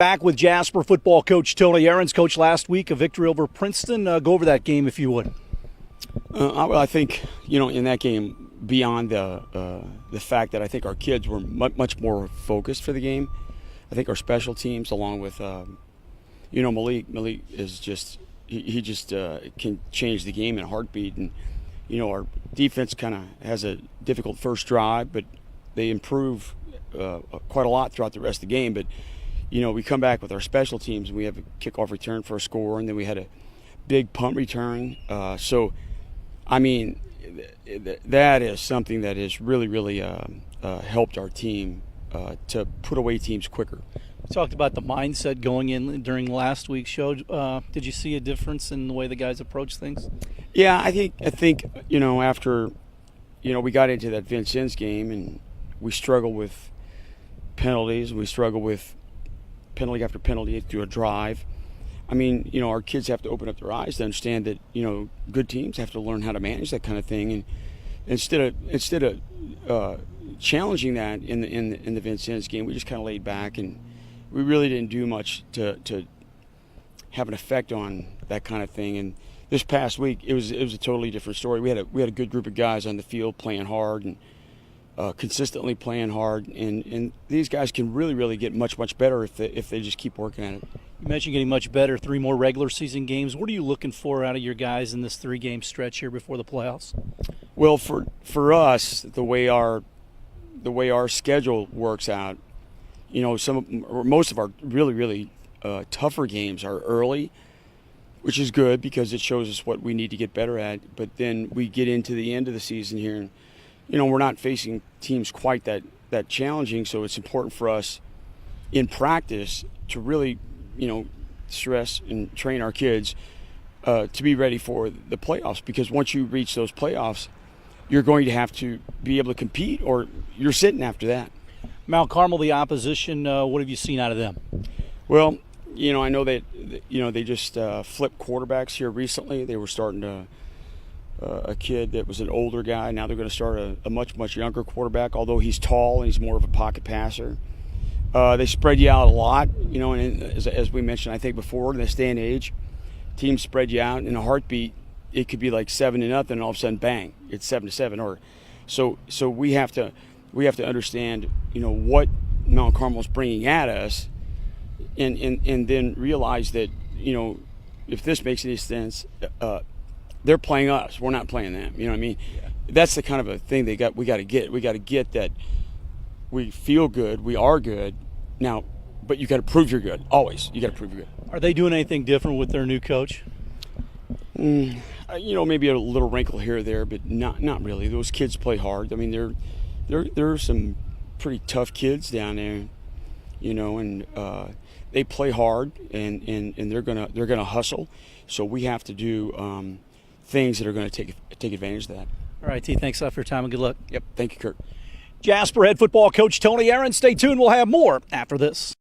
Back with Jasper football coach Tony Ahrens. Coach, last week a victory over Princeton. Go over that game if you would. Well, I think, in that game, beyond the fact that I think our kids were much more focused for the game, I think our special teams, along with, Malik is just he just can change the game in a heartbeat. And, our defense kind of has a difficult first drive, but they improve quite a lot throughout the rest of the game. But we come back with our special teams, and we have a kickoff return for a score, and then we had a big punt return. That is something that has really helped our team to put away teams quicker. We talked about the mindset going in during last week's show. Did you see a difference in the way the guys approach things? Yeah, I think after we got into that Vincennes game, and we struggled with penalties, we struggled with penalty after penalty through a drive. Our kids have to open up their eyes to understand that, good teams have to learn how to manage that kind of thing. And instead of challenging that in the Vincennes game, we just kind of laid back, and we really didn't do much to have an effect on that kind of thing. And this past week, it was a totally different story. We had a good group of guys on the field playing hard and consistently playing hard, and these guys can really get much better if they just keep working at it. You mentioned getting much better, 3 more regular season games. What are you looking for out of your guys in this 3-game stretch here before the playoffs? Well, for us, the way our schedule works out, most of our really tougher games are early, which is good because it shows us what we need to get better at. But then we get into the end of the season here, and we're not facing teams quite that challenging, so it's important for us in practice to really, stress and train our kids to be ready for the playoffs, because once you reach those playoffs, you're going to have to be able to compete, or you're sitting after that. Mount Carmel, the opposition, what have you seen out of them? Well, I know that, they just flipped quarterbacks here recently. They were starting to a kid that was an older guy. Now they're going to start a much younger quarterback, although he's tall and he's more of a pocket passer. They spread you out a lot, and as we mentioned, I think before, in this day and age, teams spread you out in a heartbeat. It could be like 7-0, and all of a sudden, bang, it's 7-7. Or so we have to understand, what Mount Carmel's bringing at us, and then realize that, if this makes any sense, they're playing us. We're not playing them. You know what I mean? Yeah. That's the kind of a thing we got to get. We got to get that we feel good, we are good now, but you got to prove you're good. Always, you got to prove you're good. Are they doing anything different with their new coach? Maybe a little wrinkle here or there, but not really. Those kids play hard. There are some pretty tough kids down there, and they play hard, and they're gonna hustle. So we have to do things that are going to take advantage of that. All right, T, thanks a lot for your time and good luck. Yep, thank you, Kurt. Jasper head football coach Tony Ahrens. Stay tuned. We'll have more after this.